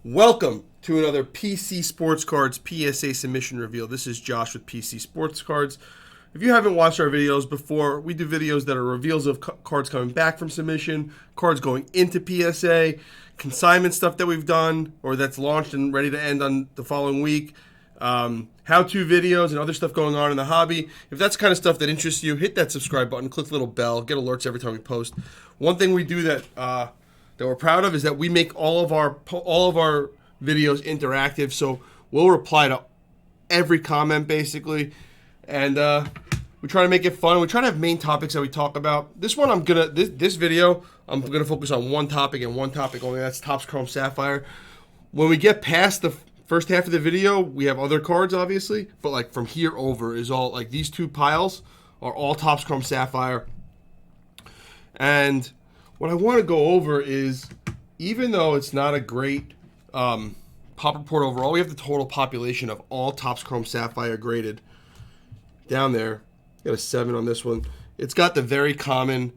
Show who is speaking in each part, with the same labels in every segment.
Speaker 1: Welcome to another PC Sports Cards PSA Submission Reveal. This is Josh with PC Sports Cards. If you haven't watched our videos before, we do videos that are reveals of cards coming back from submission, cards going into PSA, consignment stuff that we've done or that's launched and ready to end on the following week, how-to videos and other stuff going on in the hobby. If that's the kind of stuff that interests you, hit that subscribe button, click the little bell, get alerts every time we post. One thing we do that we're proud of is that we make all of our videos interactive, so we'll reply to every comment basically, and we try to make it fun. We try to have main topics that we talk about. This one, this video I'm gonna focus on one topic and one topic only. That's Topps Chrome Sapphire. When we get past the first half of the video, we have other cards obviously, but like from here over is all like these two piles are all Topps Chrome Sapphire. And what I want to go over is, even though it's not a great pop report overall, we have the total population of all Topps Chrome Sapphire graded down there. Got a 7 on this one. It's got the very common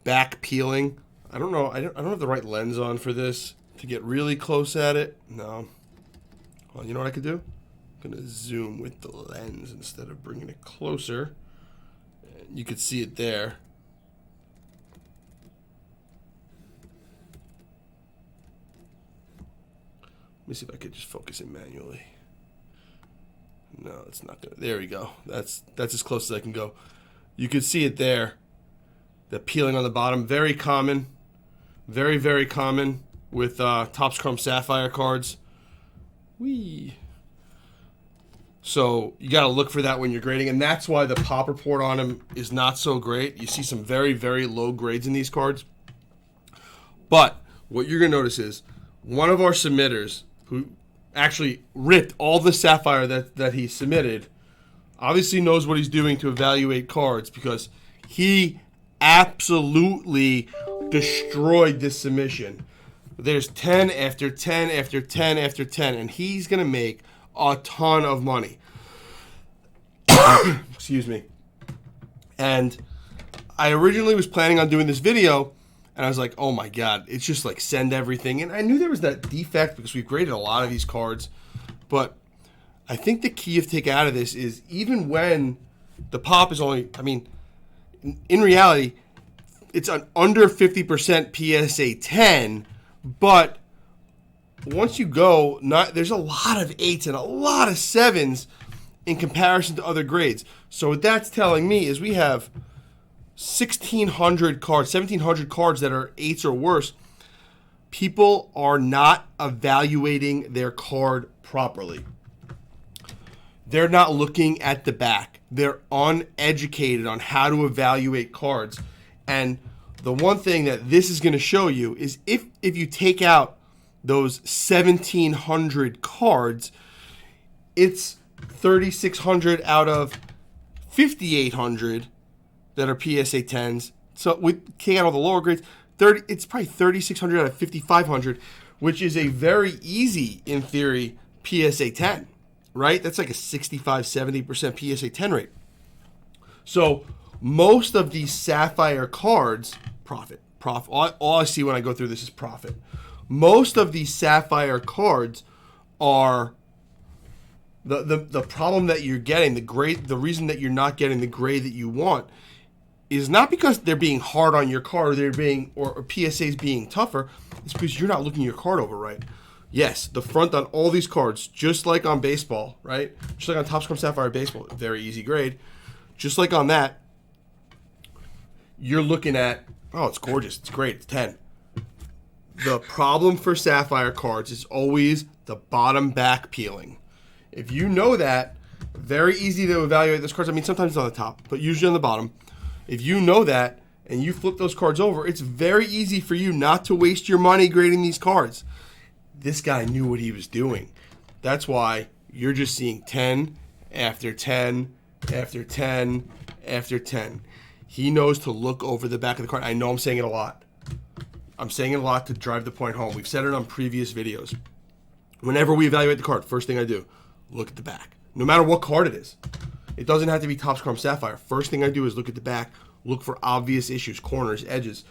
Speaker 1: back peeling. I don't know. I don't have the right lens on for this to get really close at it. No. Well, you know what I could do? I'm going to zoom with the lens instead of bringing it closer. You could see it there. Let me see if I could just focus it manually. No, it's not gonna. There we go. That's as close as I can go. You can see it there. The peeling on the bottom, very common, very, very common with Topps Chrome Sapphire cards. Whee. So you got to look for that when you're grading, and that's why the pop report on them is not so great. You see some very, very low grades in these cards. But what you're gonna notice is one of our submitters, who actually ripped all the Sapphire that he submitted, obviously knows what he's doing to evaluate cards, because he absolutely destroyed this submission. There's 10 after 10 after 10 after 10, and he's going to make a ton of money. Excuse me. And I originally was planning on doing this video, and I was like, oh my God, it's just like send everything. And I knew there was that defect because we've graded a lot of these cards. But I think the key to take out of this is, even when the pop is only, I mean, in reality, it's an under 50% PSA 10. But once you go, there's a lot of 8s and a lot of 7s in comparison to other grades. So what that's telling me is we have 1,600 cards, 1,700 cards that are 8s or worse. People are not evaluating their card properly. They're not looking at the back. They're uneducated on how to evaluate cards. And the one thing that this is going to show you is if you take out those 1,700 cards, it's 3,600 out of 5,800 that are PSA 10s. So we take out all the lower grades, it's probably 3,600 out of 5,500, which is a very easy, in theory, PSA 10, right? That's like a 65-70% PSA 10 rate. So most of these Sapphire cards, profit. All I see when I go through this is profit. Most of these Sapphire cards are the problem that you're getting, the reason that you're not getting the grade that you want is not because they're being hard on your card, or PSA's being tougher. It's because you're not looking your card over right. Yes, the front on all these cards, just like on baseball, right? Just like on Topps Chrome Sapphire baseball, very easy grade. Just like on that, you're looking at, oh, it's gorgeous, it's great, it's 10. The problem for Sapphire cards is always the bottom back peeling. If you know that, very easy to evaluate those cards. I mean, sometimes it's on the top, but usually on the bottom. If you know that and you flip those cards over, it's very easy for you not to waste your money grading these cards. This guy knew what he was doing. That's why you're just seeing 10 after 10 after 10 after 10. He knows to look over the back of the card. I know I'm saying it a lot. I'm saying it a lot to drive the point home. We've said it on previous videos. Whenever we evaluate the card, first thing I do, look at the back. No matter what card it is. It doesn't have to be Topps Chrome Sapphire. First thing I do is look at the back, look for obvious issues, corners, edges.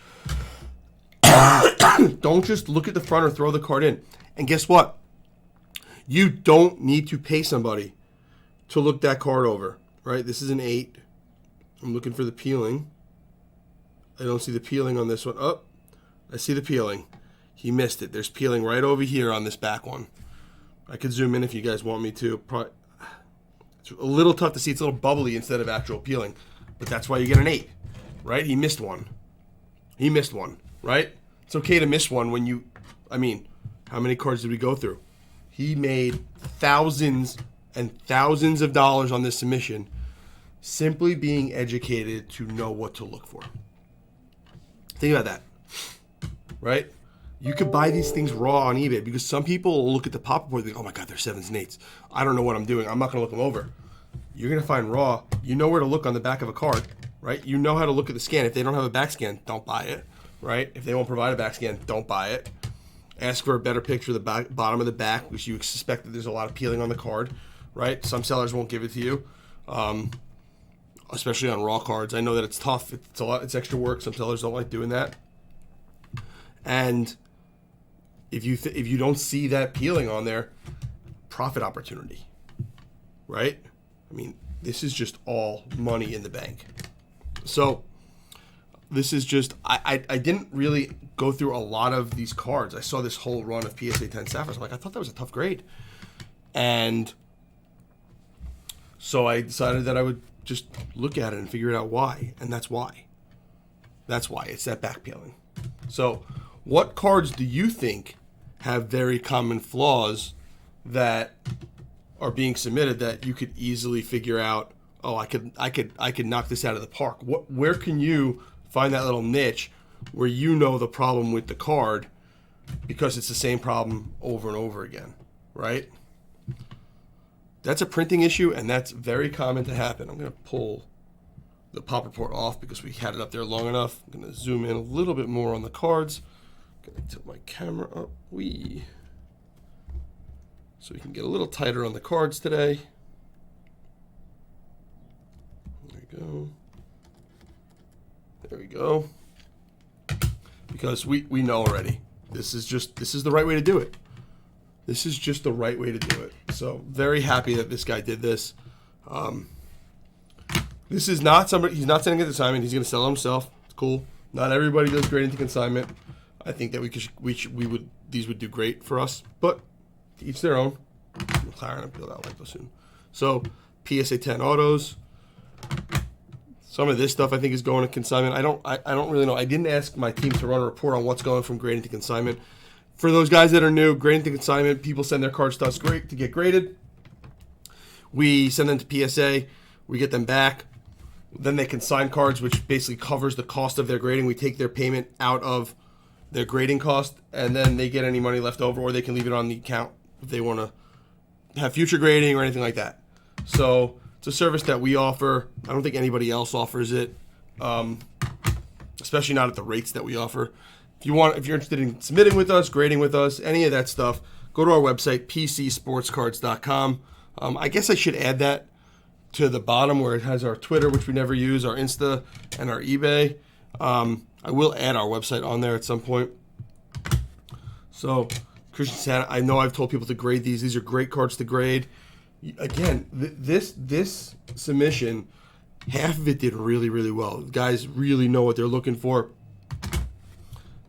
Speaker 1: Don't just look at the front or throw the card in. And guess what? You don't need to pay somebody to look that card over, right? This is an 8. I'm looking for the peeling. I don't see the peeling on this one. Oh, I see the peeling. He missed it. There's peeling right over here on this back one. I could zoom in if you guys want me to. Probably, it's a little tough to see. It's a little bubbly instead of actual peeling. But that's why you get an 8, right? He missed one. He missed one, right? It's okay to miss one when you... I mean, how many cards did we go through? He made thousands and thousands of dollars on this submission simply being educated to know what to look for. Think about that, right? You could buy these things raw on eBay because some people will look at the pop report and think, oh my God, they're 7s and 8s. I don't know what I'm doing. I'm not going to look them over. You're going to find raw. You know where to look on the back of a card, right? You know how to look at the scan. If they don't have a back scan, don't buy it, right? If they won't provide a back scan, don't buy it. Ask for a better picture of the back, bottom of the back, because you suspect that there's a lot of peeling on the card, right? Some sellers won't give it to you, especially on raw cards. I know that it's tough. It's a lot. It's extra work. Some sellers don't like doing that. And if you don't see that peeling on there, profit opportunity, right? I mean, this is just all money in the bank. So this is just, I didn't really go through a lot of these cards. I saw this whole run of PSA 10 Sapphires. I'm like, I thought that was a tough grade. And so I decided that I would just look at it and figure out why. And that's why. That's why. It's that back peeling. So what cards do you think have very common flaws that are being submitted that you could easily figure out, oh, I could knock this out of the park? Where can you find that little niche where you know the problem with the card because it's the same problem over and over again, right? That's a printing issue, and that's very common to happen. I'm going to pull the pop report off because we had it up there long enough. I'm going to zoom in a little bit more on the cards. I'm going to tilt my camera up so we can get a little tighter on the cards today. There we go. There we go. Because we know already. This is the right way to do it. This is just the right way to do it. So very happy that this guy did this. This is not somebody, he's not sending it to consignment. He's going to sell it himself. It's cool. Not everybody does great into consignment. I think that these would do great for us, but to each their own. McLaren, I'll build out like those soon. So PSA 10 autos. Some of this stuff I think is going to consignment. I don't really know. I didn't ask my team to run a report on what's going from grading to consignment. For those guys that are new, grading to consignment, people send their cards to us to get graded. We send them to PSA. We get them back. Then they consign cards, which basically covers the cost of their grading. We take their payment out of their grading cost, and then they get any money left over, or they can leave it on the account if they want to have future grading or anything like that. So it's a service that we offer. I don't think anybody else offers it, especially not at the rates that we offer. If you're interested in submitting with us, grading with us, any of that stuff, go to our website, pcsportscards.com. I guess I should add that to the bottom where it has our Twitter, which we never use, our Insta, and our eBay. I will add our website on there at some point. So, Christian Santa, I know I've told people to grade these. These are great cards to grade. Again, this submission, half of it did really, really well. The guys really know what they're looking for.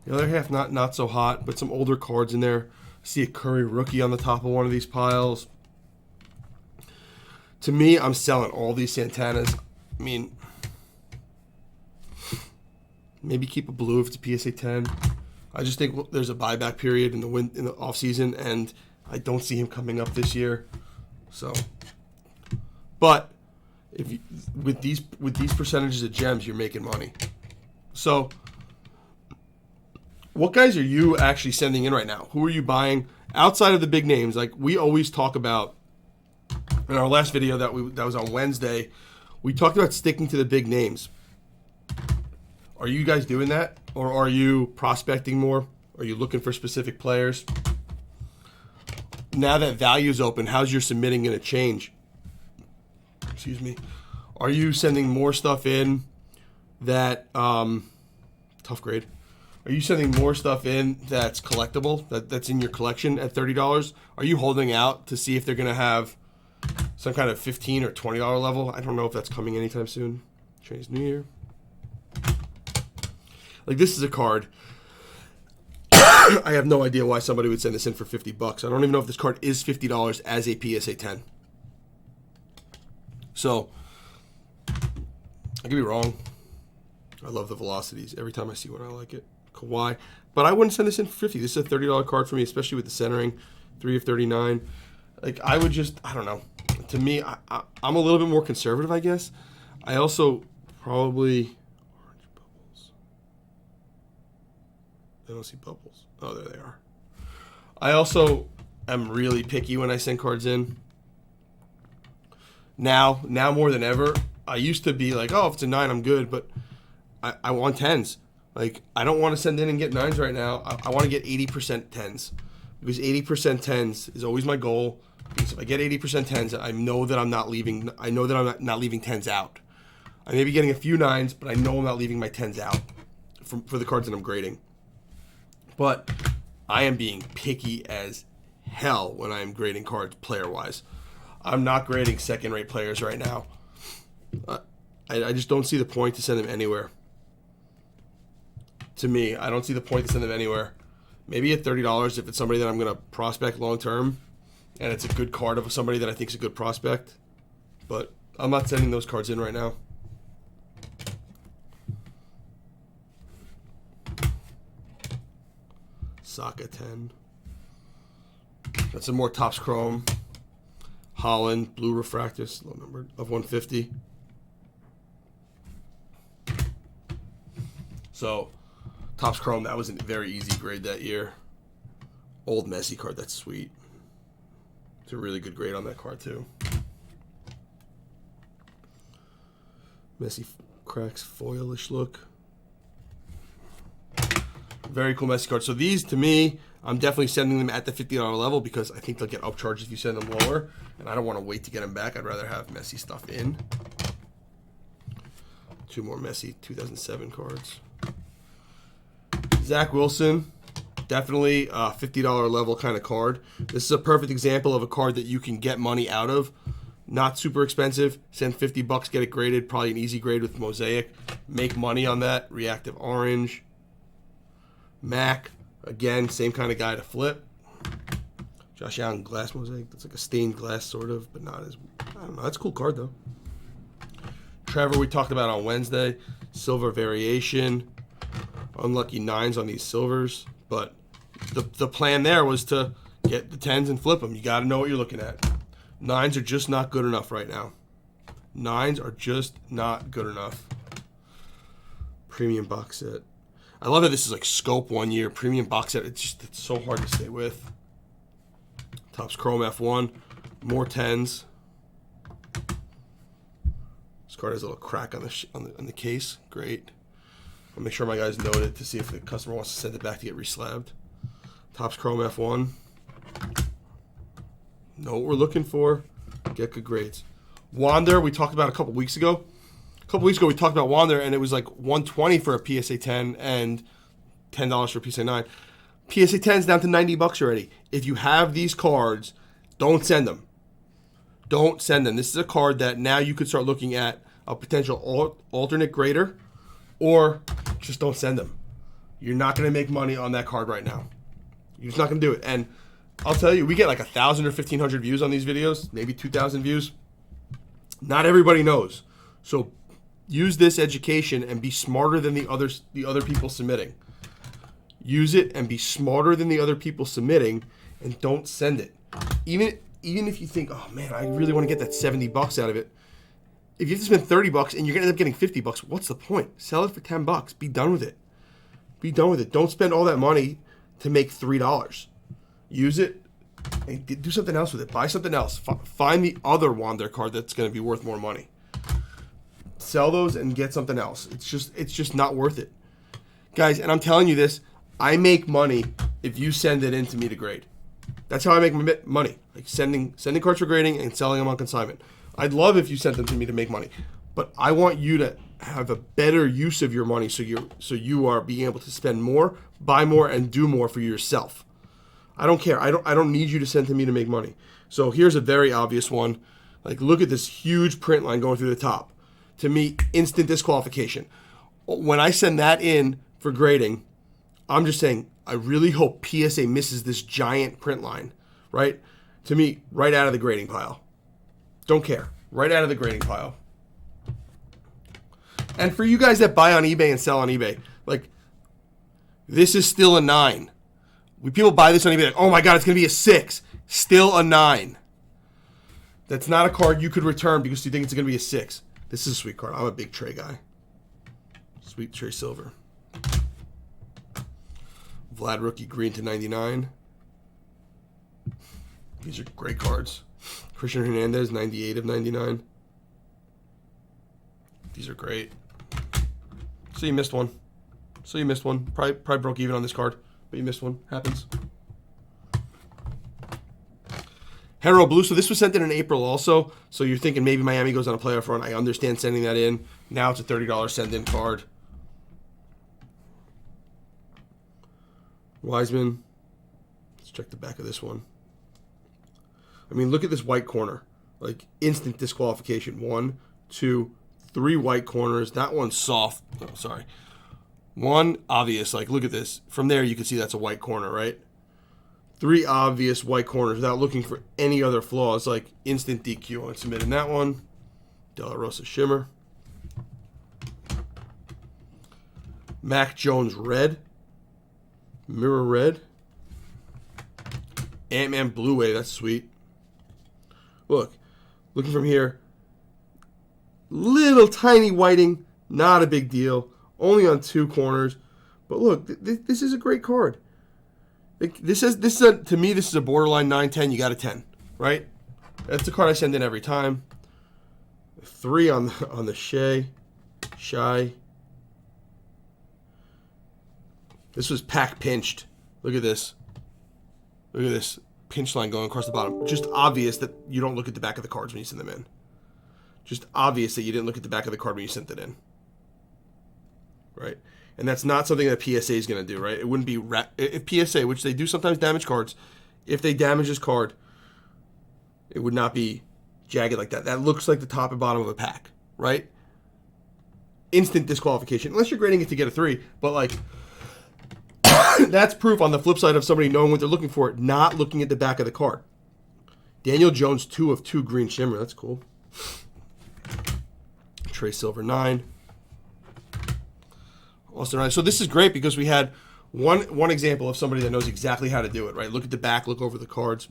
Speaker 1: The other half, not so hot, but some older cards in there. I see a Curry rookie on the top of one of these piles. To me, I'm selling all these Santanas. I mean, maybe keep a blue if it's a PSA 10. I just think there's a buyback period in the off season, and I don't see him coming up this year. So, but with these percentages of gems, you're making money. So, what guys are you actually sending in right now? Who are you buying outside of the big names? Like we always talk about in our last video that was on Wednesday, we talked about sticking to the big names. Are you guys doing that? Or are you prospecting more? Are you looking for specific players? Now that value's open, how's your submitting going to change? Excuse me. Are you sending more stuff in that, tough grade? Are you sending more stuff in that's collectible, that's in your collection at $30? Are you holding out to see if they're going to have some kind of $15 or $20 level? I don't know if that's coming anytime soon. Chinese New Year. Like, this is a card. I have no idea why somebody would send this in for $50. I don't even know if this card is $50 as a PSA 10. So, I could be wrong. I love the velocities. Every time I see one, I like it. Kawhi. But I wouldn't send this in for $50. This is a $30 card for me, especially with the centering. 3 of 39. Like, I would just, I don't know. To me, I'm a little bit more conservative, I guess. I also probably... Orange bubbles. I don't see bubbles. Oh, there they are. I also am really picky when I send cards in. Now more than ever. I used to be like, oh, if it's a 9, I'm good. But I want 10s. Like, I don't want to send in and get 9s right now. I want to get 80% 10s. Because 80% 10s is always my goal. Because if I get 80% 10s, I know that I'm not leaving. I know that I'm not leaving 10s out. I may be getting a few 9s, but I know I'm not leaving my 10s out for the cards that I'm grading. But I am being picky as hell when I am grading cards player-wise. I'm not grading second-rate players right now. I just don't see the point to send them anywhere. To me, I don't see the point to send them anywhere. Maybe at $30 if it's somebody that I'm going to prospect long-term, and it's a good card of somebody that I think is a good prospect. But I'm not sending those cards in right now. Saka 10. That's some more Topps Chrome. Holland, blue refractors, low numbered, of 150. So, Topps Chrome, that was a very easy grade that year. Old Messi card, that's sweet. It's a really good grade on that card, too. Messi cracks foilish look. Very cool Messi card. So these, to me, I'm definitely sending them at the $50 level because I think they'll get upcharged if you send them lower. And I don't want to wait to get them back. I'd rather have Messi stuff in. 2 more Messi 2007 cards. Zach Wilson, definitely a $50 level kind of card. This is a perfect example of a card that you can get money out of. Not super expensive. Send $50, get it graded. Probably an easy grade with Mosaic. Make money on that. Reactive orange. Mac, again, same kind of guy to flip. Josh Allen glass Mosaic. That's like a stained glass sort of, but not as, I don't know. That's a cool card though. Trevor, we talked about on Wednesday. Silver variation. Unlucky 9s on these silvers. But the plan there was to get the 10s and flip them. You got to know what you're looking at. 9s are just not good enough right now. 9s are just not good enough. Premium box set. I love that this is like scope 1 year. Premium box set. It's so hard to stay with. Topps Chrome F1. More 10s. This card has a little crack on the case. Great. I'll make sure my guys note it to see if the customer wants to send it back to get reslabbed. Topps Chrome F1. Know what we're looking for. Get good grades. Wander, we talked about a couple weeks ago. A couple weeks ago, we talked about Wander, and it was like $120 for a PSA 10 and $10 for a PSA 9. PSA 10 is down to $90 already. If you have these cards, don't send them. Don't send them. This is a card that now you could start looking at a potential alternate grader, or just don't send them. You're not going to make money on that card right now. You're just not going to do it. And I'll tell you, we get like 1,000 or 1,500 views on these videos, maybe 2,000 views. Not everybody knows. So use this education and be smarter than the other people submitting. Use it and be smarter than the other people submitting, and don't send it. Even if you think, oh man, I really want to get that $70 out of it. If you have to spend $30 and you're gonna end up getting $50, what's the point? Sell it for $10. Be done with it. Be done with it. Don't spend all that money to make $3. Use it and do something else with it. Buy something else. Find the other Wander card that's gonna be worth more money. Sell those and get something else. It's just not worth it, guys. And I'm telling you this. I make money if you send it in to me to grade. That's how I make money. Like sending cards for grading and selling them on consignment. I'd love if you sent them to me to make money, but I want you to have a better use of your money, so you are being able to spend more, buy more, and do more for yourself. I don't care. I don't need you to send to me to make money. So here's a very obvious one. Like, look at this huge print line going through the top. To me, instant disqualification. When I send that in for grading, I'm just saying, I really hope PSA misses this giant print line, right? To me, right out of the grading pile. Don't care. Right out of the grading pile. And for you guys that buy on eBay and sell on eBay, like, this is still a 9. When people buy this on eBay, like, oh my God, it's going to be a 6. Still a 9. That's not a card you could return because you think it's going to be a 6. This is a sweet card. I'm a big Trey guy. Sweet Trey Silver. Vlad rookie green to 99. These are great cards. Christian Hernandez 98 of 99. These are great. So you missed one. Probably broke even on this card, but you missed one. Happens. Hero Blue. So this was sent in April also. So you're thinking maybe Miami goes on a playoff run. I understand sending that in. Now it's a $30 send-in card. Wiseman. Let's check the back of this one. I mean, look at this white corner. Like, instant disqualification. 1, 2, 3 white corners. That one's soft. Oh, sorry. One obvious. Like, look at this. From there, you can see that's a white corner, right? 3 obvious white corners without looking for any other flaws. Like, instant DQ. I'm submitting that one. De La Rosa Shimmer. Mac Jones Red. Mirror Red. Ant-Man Blue Way. That's sweet. Look. Looking from here. Little tiny whiting. Not a big deal. Only on 2 corners. But look, this is a great card. To me, this is a borderline 9-10. You got a 10, right? That's the card I send in every time. 3 on the Shy. This was pack pinched. Look at this. Look at this pinch line going across the bottom. Just obvious that you don't look at the back of the cards when you send them in. Just obvious that you didn't look at the back of the card when you sent it in. Right? And that's not something that PSA is going to do, right? It wouldn't be... If PSA, which they do sometimes damage cards, if they damage this card, it would not be jagged like that. That looks like the top and bottom of a pack, right? Instant disqualification. Unless you're grading it to get a 3. But, like... That's proof on the flip side of somebody knowing what they're looking for, not looking at the back of the card. Daniel Jones, 2 of 2 green shimmer. That's cool. Trey Silver, 9. Austin Riley. So this is great because we had one example of somebody that knows exactly how to do it, right? Look at the back, look over the cards.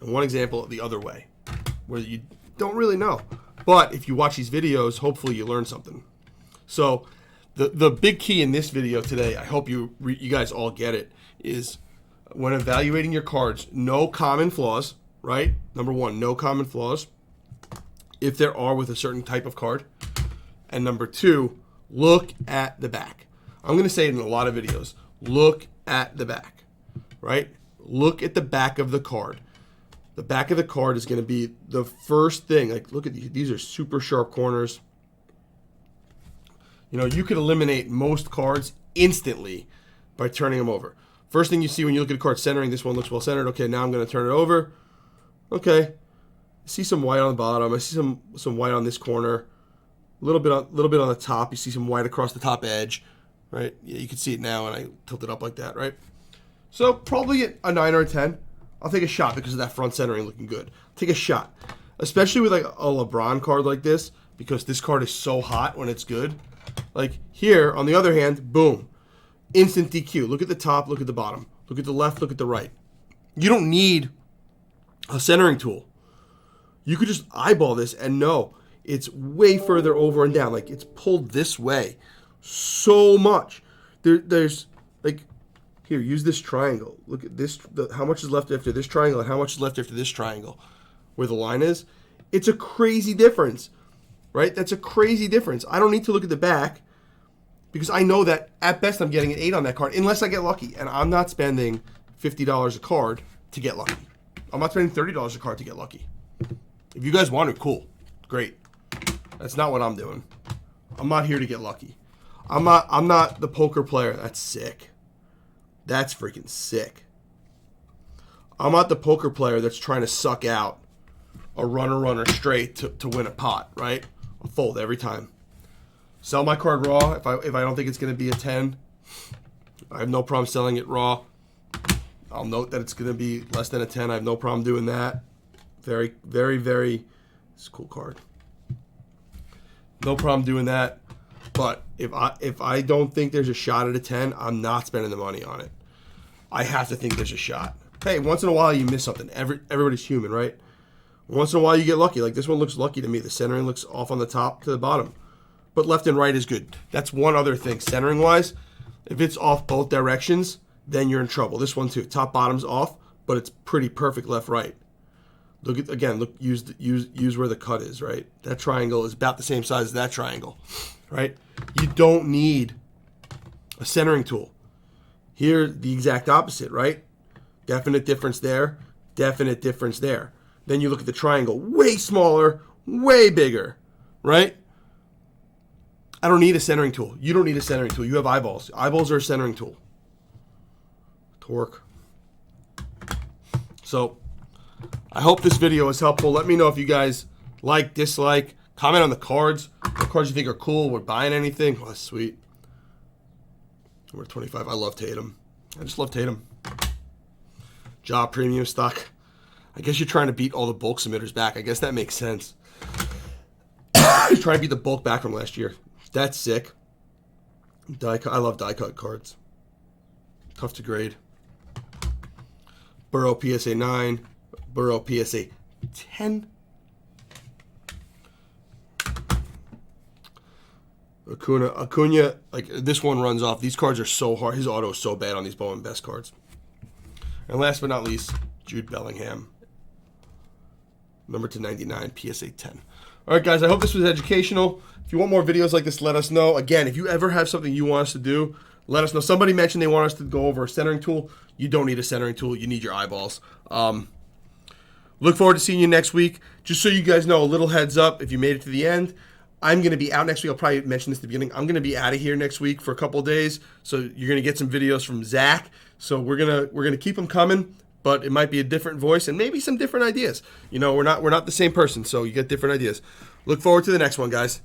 Speaker 1: And one example the other way, where you don't really know. But if you watch these videos, hopefully you learn something. So... The big key in this video today, I hope you guys all get it, is when evaluating your cards, no common flaws, right? Number 1, no common flaws, if there are with a certain type of card. And number 2, look at the back. I'm going to say it in a lot of videos. Look at the back, right? Look at the back of the card. The back of the card is going to be the first thing. Like, look at these are super sharp corners. You know, you could eliminate most cards instantly by turning them over. First thing you see when you look at a card centering, this one looks well centered. Okay, now I'm going to turn it over. Okay, I see some white on the bottom. I see some white on this corner. A little bit on the top. You see some white across the top edge, right? Yeah, you can see it now, and I tilt it up like that, right? So probably a 9 or a 10. I'll take a shot because of that front centering looking good. Take a shot, especially with like a LeBron card like this, because this card is so hot when it's good. Like here, on the other hand, boom. Instant DQ. Look at the top, look at the bottom. Look at the left, look at the right. You don't need a centering tool. You could just eyeball this and know it's way further over and down. Like, it's pulled this way so much. There's, like, here, use this triangle. Look at this, how much is left after this triangle and how much is left after this triangle where the line is. It's a crazy difference. Right? That's a crazy difference. I don't need to look at the back because I know that at best I'm getting an 8 on that card unless I get lucky. And I'm not spending $50 a card to get lucky. I'm not spending $30 a card to get lucky. If you guys want it, cool. Great. That's not what I'm doing. I'm not here to get lucky. I'm not the poker player. That's sick. That's freaking sick. I'm not the poker player that's trying to suck out a runner straight to win a pot, right? I'll fold every time. Sell my card raw if I don't think it's going to be a 10. I have no problem selling it raw. I'll note that it's going to be less than a 10. I have no problem doing that. Very, very, very, it's a cool card. No problem doing that. But if I don't think there's a shot at a 10, I'm not spending the money on it. I have to think there's a shot. Hey, once in a while you miss something. Everybody's human, right? Once in a while you get lucky. Like this one looks lucky to me. The centering looks off on the top to the bottom. But left and right is good. That's one other thing. Centering wise, if it's off both directions, then you're in trouble. This one too. Top bottom's off, but it's pretty perfect left right. Look at again, look use where the cut is, right? That triangle is about the same size as that triangle. Right? You don't need a centering tool. Here, the exact opposite, right? Definite difference there, definite difference there. Then you look at the triangle, way smaller, way bigger, right? I don't need a centering tool. You don't need a centering tool. You have eyeballs. Eyeballs are a centering tool. Torque. So, I hope this video is helpful. Let me know if you guys like, dislike. Comment on the cards. What cards you think are cool. We're buying anything. Oh, that's sweet. We're 25. I love Tatum. I just love Tatum. Job premium stock. I guess you're trying to beat all the bulk submitters back. I guess that makes sense. You're trying to beat the bulk back from last year. That's sick. I love die cut cards. Tough to grade. Burrow PSA 9. Burrow PSA 10. Acuna, like this one runs off. These cards are so hard. His auto is so bad on these Bowman Best cards. And last but not least, Jude Bellingham. Number to 99, PSA 10. All right, guys, I hope this was educational. If you want more videos like this, let us know. Again, if you ever have something you want us to do, let us know. Somebody mentioned they want us to go over a centering tool. You don't need a centering tool. You need your eyeballs. Look forward to seeing you next week. Just so you guys know, a little heads up, if you made it to the end, I'm going to be out next week. I'll probably mention this at the beginning. I'm going to be out of here next week for a couple of days. So you're going to get some videos from Zach. So we're going to keep them coming, but it might be a different voice and maybe some different ideas. You know, we're not the same person, so you get different ideas. Look forward to the next one, guys.